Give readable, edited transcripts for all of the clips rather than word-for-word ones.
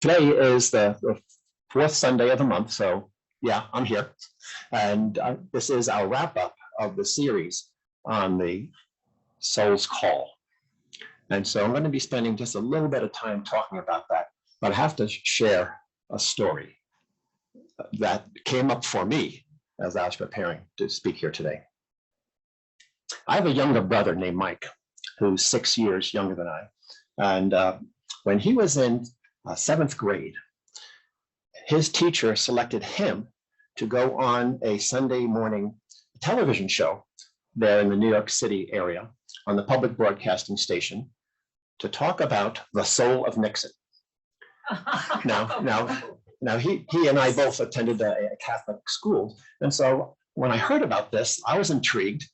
Today is the fourth Sunday of the month, so yeah, I'm here. And this is our wrap up of the series on the soul's call. And so I'm going to be spending just a little bit of time talking about that, but I have to share a story that came up for me as I was preparing to speak here today. I have a younger brother named Mike, who's 6 years younger than I. And when he was in seventh grade, his teacher selected him to go on a Sunday morning television show there in the New York City area on the public broadcasting station to talk about the soul of Nixon. Now he and I both attended a Catholic school. And so when I heard about this, I was intrigued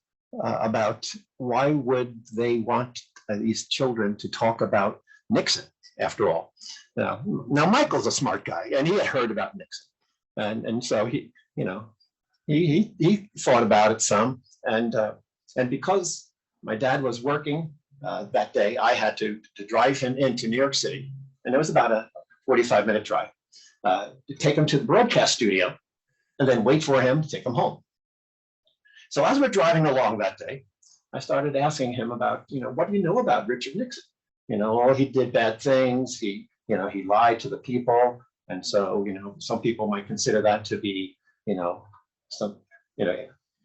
about why would they want these children to talk about Nixon, after all. Now Michael's a smart guy, and he had heard about Nixon. And so he thought about it some. And because my dad was working that day, I had to drive him into New York City. And it was about a 45-minute drive to take him to the broadcast studio and then wait for him to take him home. So as we're driving along that day, I started asking him about, what do you know about Richard Nixon? He did bad things. He lied to the people. And so, some people might consider that to be,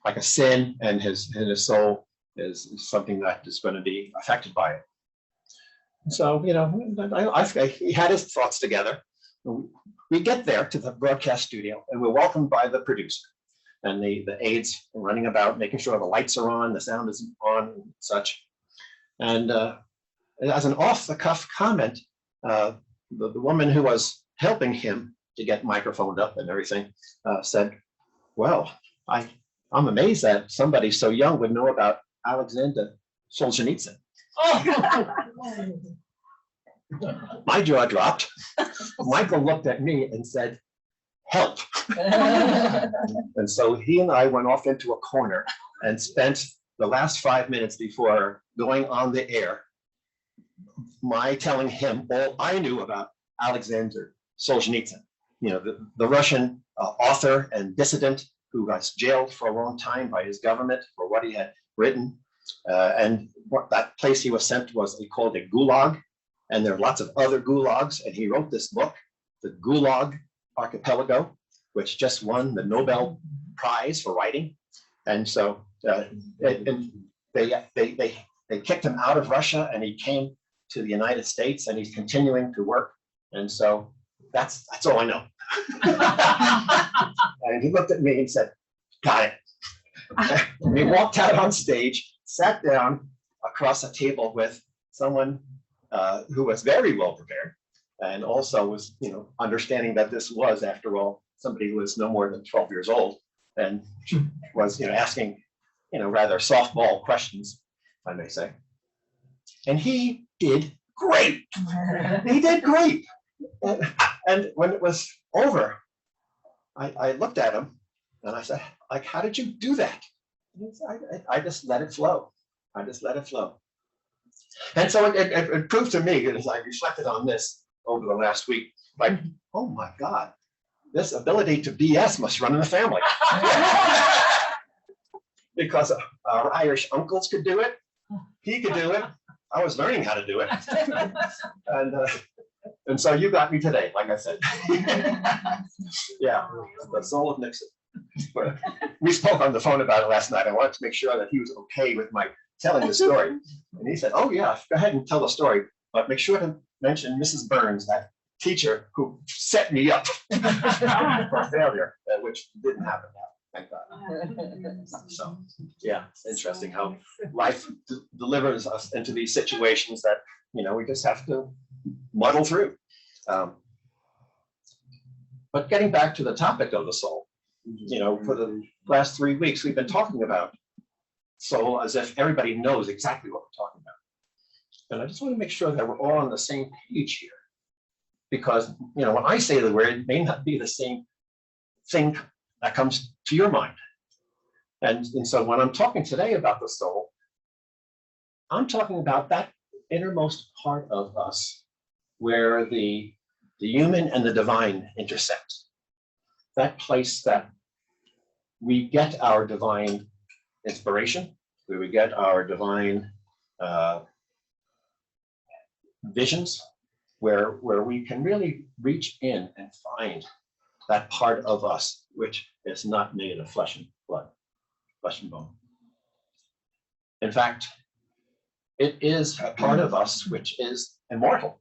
like a sin, and his soul is something that is going to be affected by it. So, he had his thoughts together. We get there to the broadcast studio, and we're welcomed by the producer and the aides running about, making sure the lights are on, the sound is on, and such. And as an off-the-cuff comment, the woman who was helping him to get microphoned up and everything said, "Well, I'm amazed that somebody so young would know about Alexander Solzhenitsyn." Oh. My jaw dropped. Michael looked at me and said, "Help." And so he and I went off into a corner and spent the last 5 minutes before going on the air, my telling him all I knew about Alexander Solzhenitsyn, the Russian author and dissident who was jailed for a long time by his government for what he had written. And what that place he was sent was called a gulag. And there are lots of other gulags. And he wrote this book, The Gulag Archipelago, which just won the Nobel Prize for writing. And so they kicked him out of Russia, and he came to the United States, and he's continuing to work. And so that's all I know. And he looked at me and said, "Got it." And he walked out on stage, sat down across a table with someone who was very well prepared, and also was, understanding that this was, after all, somebody who was no more than 12 years old, and was, asking, rather softball questions, if I may say. And he did great. He did great. And when it was over, I looked at him and I said, "How did you do that?" I just let it flow. I just let it flow. And so it proved to me, as I reflected on this over the last week, like, oh my God, this ability to BS must run in the family. Because our Irish uncles could do it. He could do it. I was learning how to do it. And so you got me today, like I said. Yeah, the soul of Nixon. We spoke on the phone about it last night. I wanted to make sure that he was okay with my telling the story. And he said, "Oh yeah, go ahead and tell the story, but make sure to mention Mrs. Burns, that teacher who set me up for failure," which didn't happen now, thank God. So yeah, it's interesting how life delivers us into these situations that, we just have to muddle through. But getting back to the topic of the soul, for the last 3 weeks, we've been talking about soul as if everybody knows exactly what we're talking about. And I just want to make sure that we're all on the same page here. Because, when I say the word, it may not be the same thing that comes to your mind. And so when I'm talking today about the soul, I'm talking about that innermost part of us where the the human and the divine intersect. That place that we get our divine inspiration, where we get our divine visions, where we can really reach in and find that part of us which is not made of flesh and blood, flesh and bone. In fact, it is a part of us which is immortal.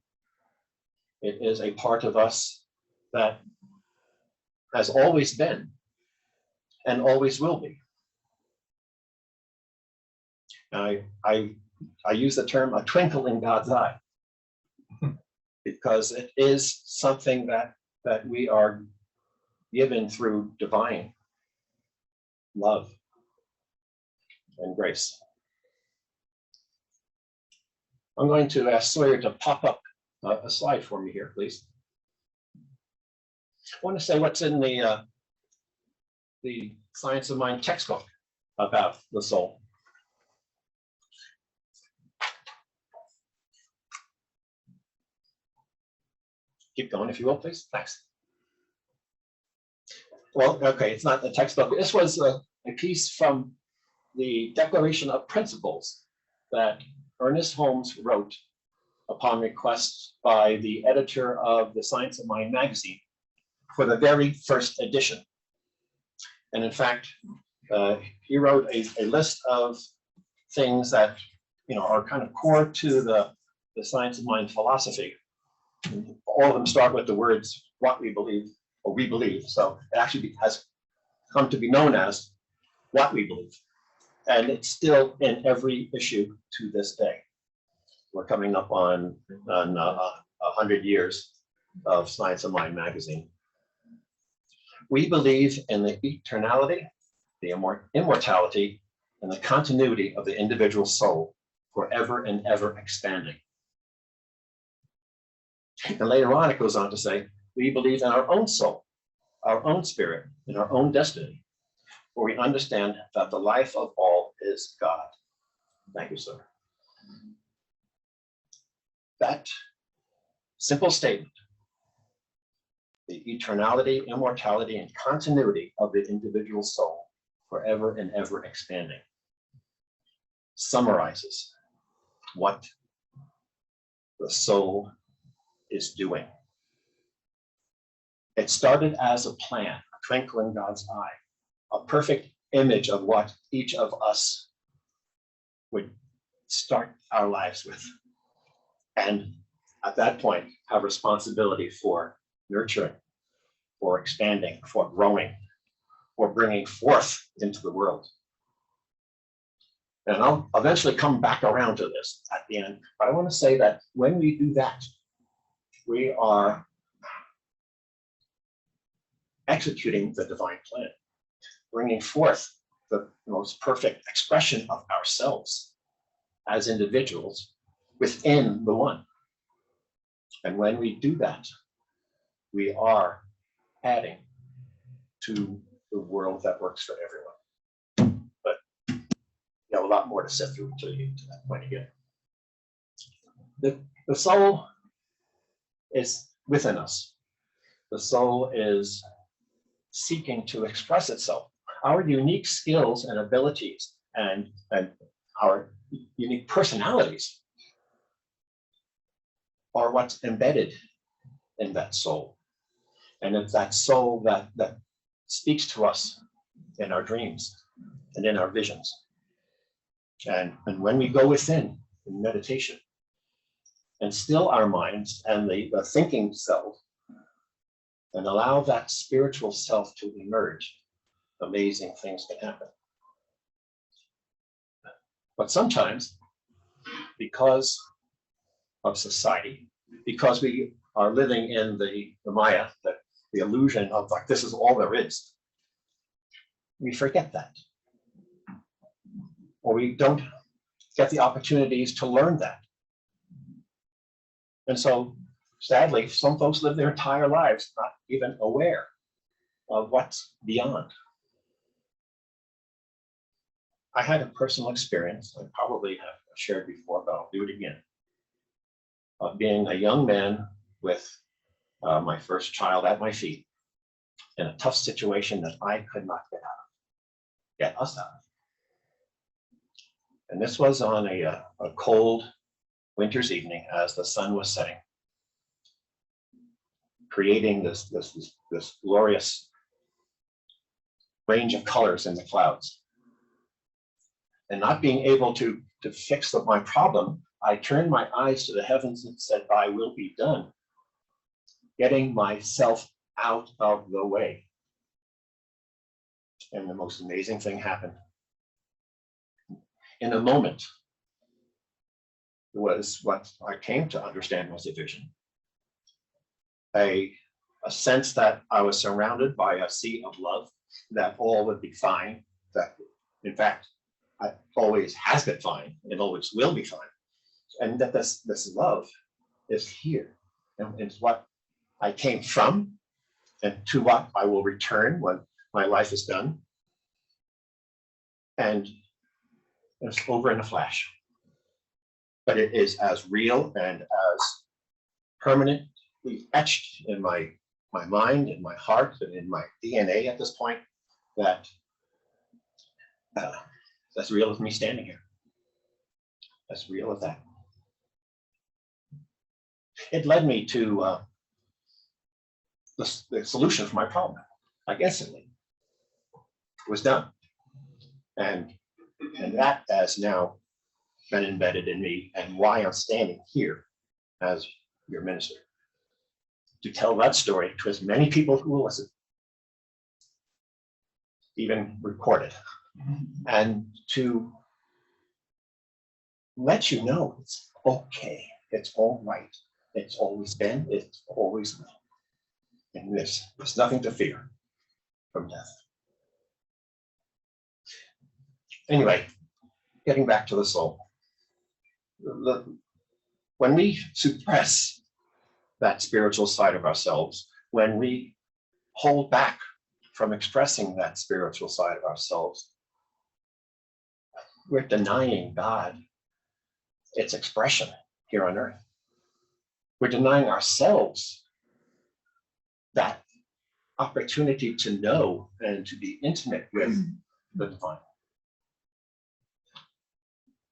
It is a part of us that has always been and always will be. I use the term a twinkle in God's eye, because it is something that we are given through divine love and grace. I'm going to ask Sawyer to pop up a slide for me here, please. I want to say what's in the Science of Mind textbook about the soul. Keep going, if you will, please. Thanks. Well, okay, it's not the textbook. This was a piece from the Declaration of Principles that Ernest Holmes wrote upon request by the editor of the Science of Mind magazine for the very first edition. And in fact, he wrote a list of things that are kind of core to the Science of Mind philosophy. All of them start with the words "what we believe" or "we believe." So it actually has come to be known as "what we believe," and it's still in every issue to this day. We're coming up on 100 years of Science of Mind magazine. We believe in the eternality, the immortality, and the continuity of the individual soul, forever and ever expanding. And later on, it goes on to say, we believe in our own soul, our own spirit, and our own destiny, for we understand that the life of all is God. Thank you, sir. That simple statement, the eternality, immortality, and continuity of the individual soul, forever and ever expanding, summarizes what the soul is doing. It started as a plan, a twinkle in God's eye, a perfect image of what each of us would start our lives with. And at that point, have responsibility for nurturing, for expanding, for growing, for bringing forth into the world. And I'll eventually come back around to this at the end, but I want to say that when we do that, we are executing the divine plan, bringing forth the most perfect expression of ourselves as individuals within the one. And when we do that, we are adding to the world that works for everyone. But you have a lot more to sit through until you get to that point again. The soul is within us. The soul is seeking to express itself. Our unique skills and abilities and our unique personalities are what's embedded in that soul. And it's that soul that speaks to us in our dreams and in our visions. And when we go within in meditation and still our minds and the thinking self and allow that spiritual self to emerge, amazing things can happen. But sometimes, because of society, because we are living in the Maya, the illusion of like, this is all there is, we forget that. Or we don't get the opportunities to learn that. And so, sadly, some folks live their entire lives not even aware of what's beyond. I had a personal experience, I probably have shared before, but I'll do it again, of being a young man with my first child at my feet in a tough situation that I could not get us out of. And this was on a cold winter's evening as the sun was setting, creating this glorious range of colors in the clouds. And not being able to fix my problem, I turned my eyes to the heavens and said, "Thy will be done," getting myself out of the way. And the most amazing thing happened. In a moment, it was what I came to understand was a vision. A sense that I was surrounded by a sea of love, that all would be fine, that in fact, I always has been fine and always will be fine. And that this love is here and it's what I came from and to what I will return when my life is done. And it's over in a flash. But it is as real and as permanently etched in my mind, in my heart, and in my DNA at this point that that's real as me standing here. As real as that. It led me to the solution for my problem, like instantly. It was done. And that has now been embedded in me and why I'm standing here as your minister. To tell that story to as many people who will listen, even record it, and to let you know it's okay, it's all right, it's always been, it's always will. And there's nothing to fear from death. Anyway, getting back to the soul. When we suppress that spiritual side of ourselves, when we hold back from expressing that spiritual side of ourselves, we're denying God its expression here on earth. We're denying ourselves that opportunity to know and to be intimate with the divine.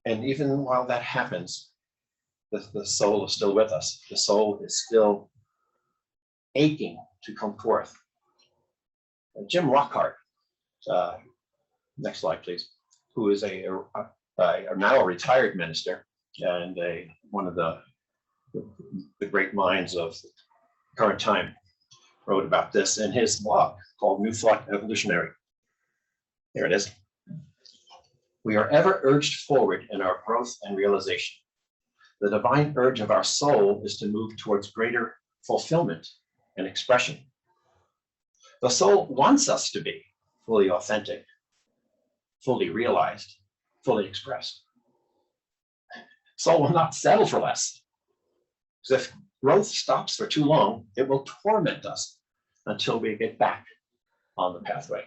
And even while that happens, the soul is still with us. The soul is still aching to come forth. Jim Lockhart, next slide, please, who is now a retired minister and one of the great minds of current time, wrote about this in his blog called New Thought Evolutionary. There it is. We are ever urged forward in our growth and realization. The divine urge of our soul is to move towards greater fulfillment and expression. The soul wants us to be fully authentic, fully realized, fully expressed. Soul will not settle for less. Because if growth stops for too long, it will torment us until we get back on the pathway.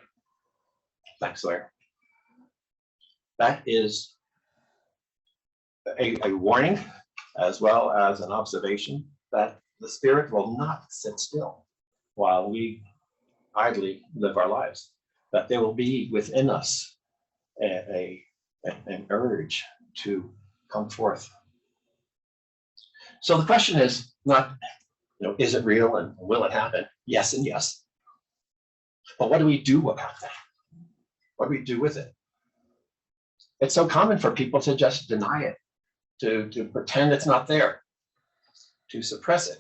Thanks, Sawyer. That is a warning as well as an observation that the spirit will not sit still while we idly live our lives, that there will be within us an urge to come forth. So the question is not, is it real and will it happen? Yes and yes. But what do we do about that? What do we do with it? It's so common for people to just deny it, to pretend it's not there, to suppress it.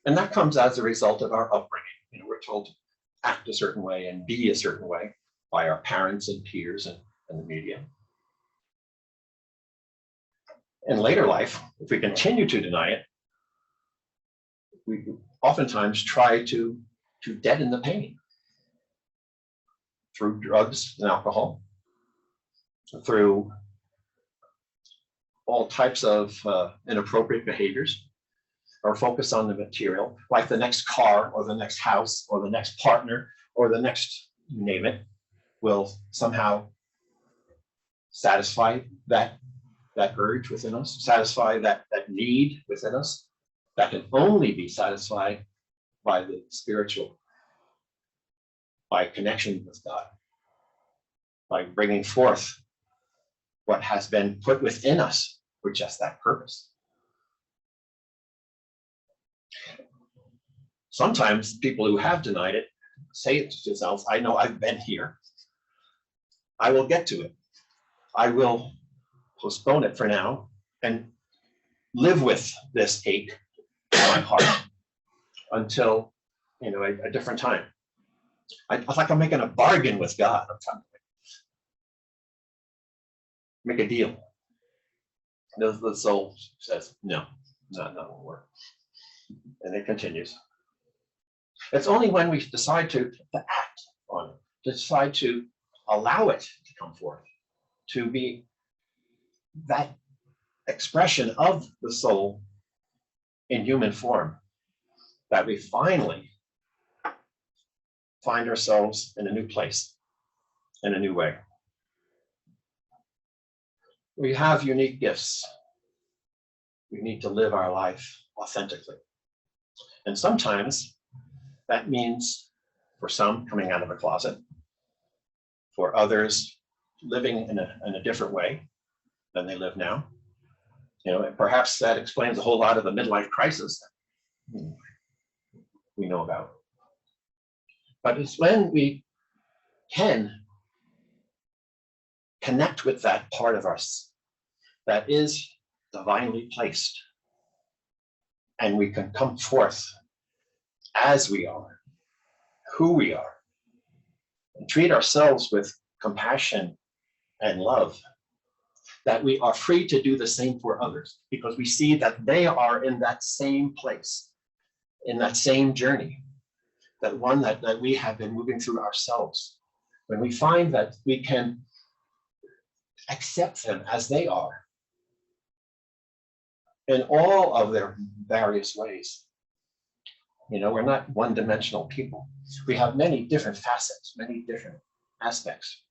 And that comes as a result of our upbringing. We're told to act a certain way and be a certain way by our parents and peers and the media. In later life, if we continue to deny it, we oftentimes try to deaden the pain through drugs and alcohol, through all types of inappropriate behaviors, or focus on the material, like the next car or the next house or the next partner or the next, you name it, will somehow satisfy that urge within us, satisfy that need within us that can only be satisfied by the spiritual, by connection with God, by bringing forth what has been put within us for just that purpose. Sometimes people who have denied it say it to themselves, I know I've been here. I will get to it. I will postpone it for now and live with this ache in my heart until, a different time. It's like I'm making a bargain with God. I'm trying to make a deal. The soul says, no, not won't work. And it continues. It's only when we decide to act on it, to decide to allow it to come forth, to be that expression of the soul in human form, that we finally find ourselves in a new place, in a new way. We have unique gifts. We need to live our life authentically. And sometimes that means, for some, coming out of a closet, for others, living in a different way than they live now. Perhaps that explains a whole lot of the midlife crisis that we know about. But it's when we can connect with that part of us that is divinely placed, and we can come forth as we are, who we are, and treat ourselves with compassion and love, that we are free to do the same for others, because we see that they are in that same place, in that same journey, that one that we have been moving through ourselves. When we find that we can accept them as they are, in all of their various ways. We're not one-dimensional people. We have many different facets, many different aspects.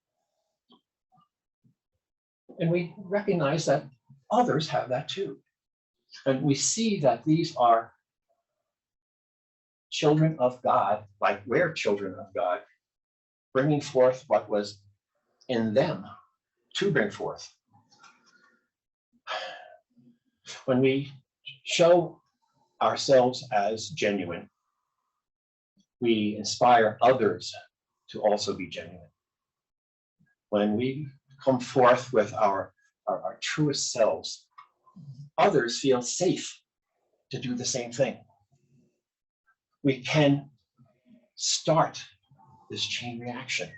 And we recognize that others have that too. And we see that these are children of God, like we're children of God, bringing forth what was in them to bring forth. When we show ourselves as genuine, we inspire others to also be genuine. When we come forth with our truest selves, others feel safe to do the same thing. We can start this chain reaction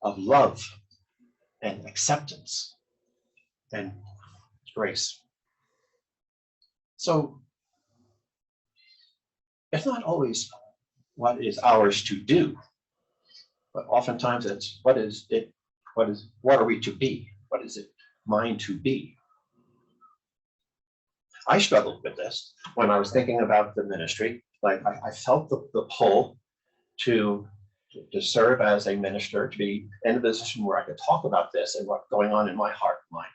of love and acceptance and grace. So it's not always what is ours to do, but oftentimes it's what are we to be? What is it mine to be? I struggled with this when I was thinking about the ministry. Like I felt the pull to serve as a minister, to be in a position where I could talk about this and what's going on in my heart and mind.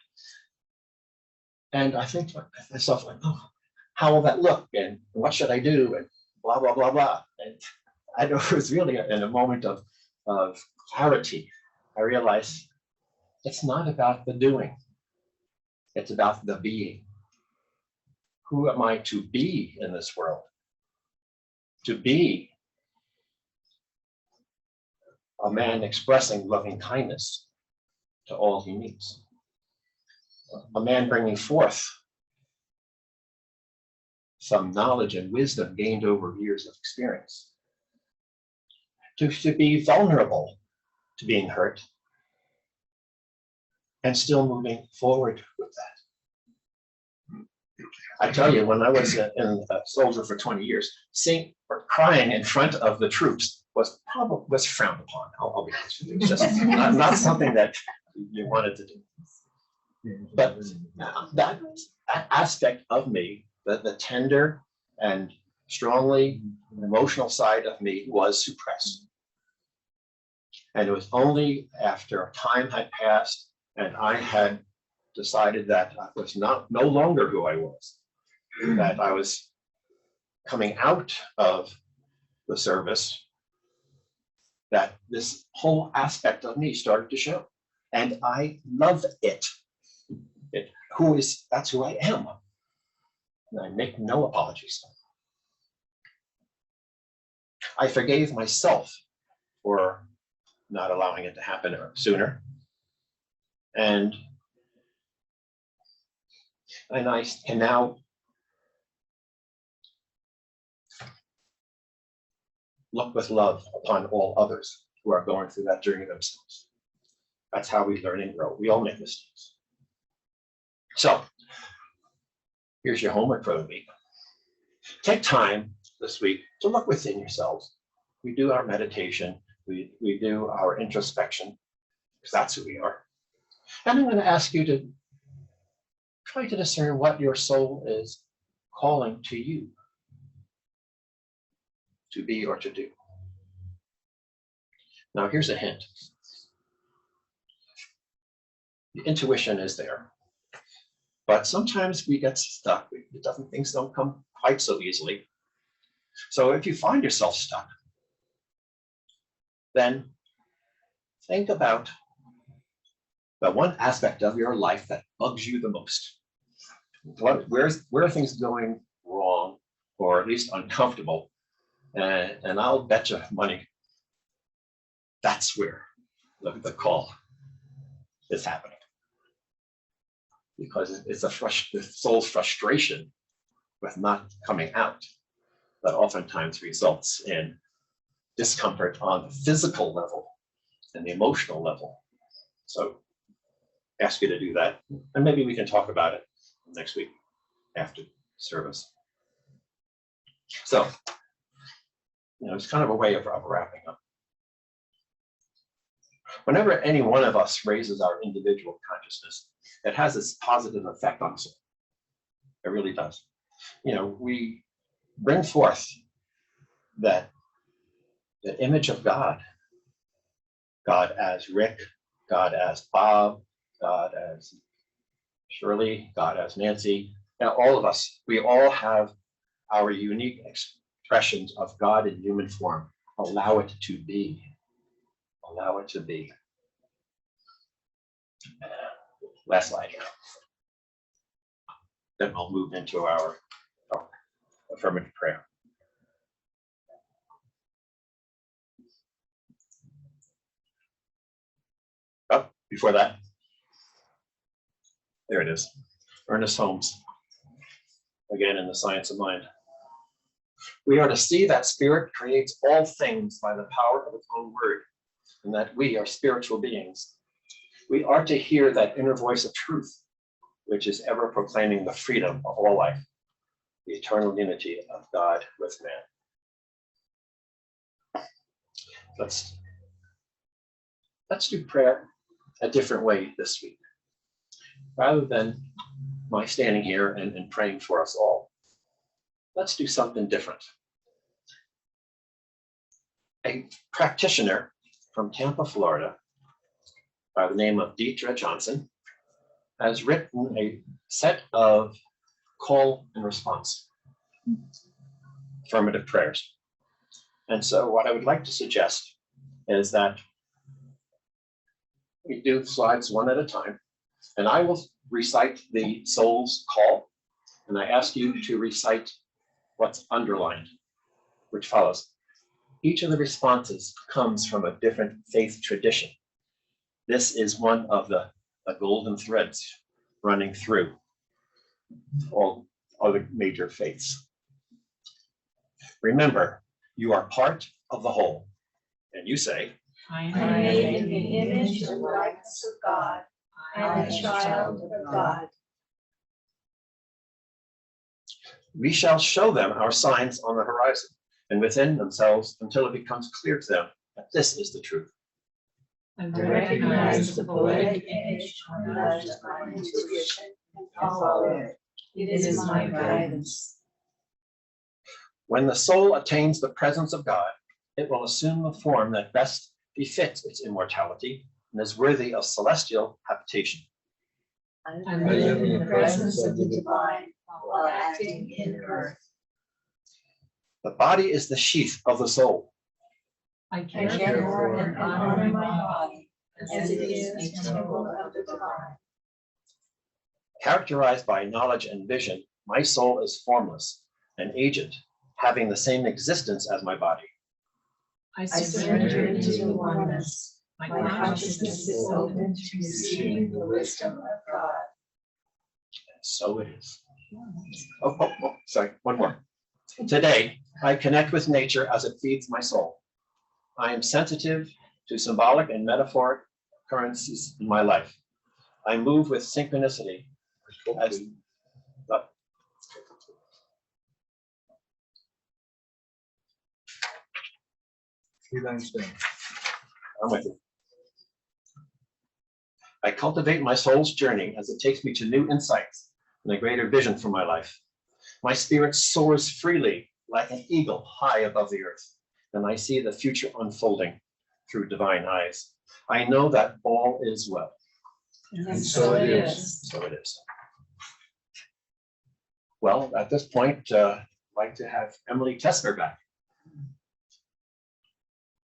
And I think to myself, like, oh, how will that look? And what should I do? And blah, blah, blah, blah. And I know it was really in a moment of clarity. I realized it's not about the doing. It's about the being. Who am I to be in this world? To be a man expressing loving kindness to all he meets. A man bringing forth some knowledge and wisdom gained over years of experience. To be vulnerable to being hurt and still moving forward with that. I tell you, when I was a soldier for 20 years, seeing or crying in front of the troops was frowned upon. I'll be honest with you. It's just not something that you wanted to do. But that aspect of me, the tender and strongly emotional side of me, was suppressed. And it was only after time had passed and I had decided that I was no longer who I was, that I was coming out of the service that this whole aspect of me started to show. And I love it. That's who I am. And I make no apologies. I forgave myself for not allowing it to happen sooner. And I can now look with love upon all others who are going through that journey themselves. That's how we learn and grow. We all make mistakes. So here's your homework for the week. Take time this week to look within yourselves. We do our meditation. We do our introspection, because that's who we are. And I'm going to ask you to try to discern what your soul is calling to you to be or to do. Now, here's a hint. The intuition is there, but sometimes we get stuck. Things don't come quite so easily. So if you find yourself stuck, then think about the one aspect of your life that bugs you the most. Where are things going wrong, or at least uncomfortable? And I'll bet you money that's where the call is happening. Because it's the soul's frustration with not coming out that oftentimes results in discomfort on the physical level and the emotional level. So ask you to do that, and maybe we can talk about it next week after service. So, it's kind of a way of wrapping up. Whenever any one of us raises our individual consciousness, it has this positive effect on us. It really does. We bring forth that the image of God, God as Rick, God as Bob, God as Shirley, God as Nancy, and all of us, we all have our unique expressions of God in human form. Allow it to be. Allow it to be. Last slide here. Then we'll move into our affirmative prayer. Oh, before that, there it is. Ernest Holmes, again in The Science of Mind. We are to see that spirit creates all things by the power of its own word, and that we are spiritual beings. We are to hear that inner voice of truth, which is ever proclaiming the freedom of all life, the eternal unity of God with man. Let's do prayer a different way this week. Rather than my standing here and praying for us all, let's do something different. A practitioner from Tampa, Florida, by the name of Deidre Johnson, has written a set of call and response affirmative prayers. And so what I would like to suggest is that we do slides one at a time, and I will recite the soul's call, and I ask you to recite what's underlined, which follows. Each of the responses comes from a different faith tradition. This is one of the golden threads running through all other major faiths. Remember, you are part of the whole. And you say, I am made in the image and likeness of God. I am a child of God. We shall show them our signs on the horizon and within themselves until it becomes clear to them that this is the truth. I recognize the poetic image on my intuition and follow it. It is my guidance. When the soul attains the presence of God, it will assume the form that best befits its immortality and is worthy of celestial habitation. I live in the presence of the divine while acting in earth. The body is the sheath of the soul. I care for and honor my body as it is a temple of the divine. Characterized by knowledge and vision, my soul is formless, an agent, having the same existence as my body. I surrender into oneness. My consciousness is open to receiving the wisdom of God. And so it is. Sorry, one more. Today, I connect with nature as it feeds my soul. I am sensitive to symbolic and metaphoric occurrences in my life. I move with synchronicity as I'm with you. I cultivate my soul's journey as it takes me to new insights and a greater vision for my life. My spirit soars freely like an eagle high above the earth, and I see the future unfolding through divine eyes. I know that all is well. And so it is. So it is. Well, at this point, I'd like to have Emily Tesker back.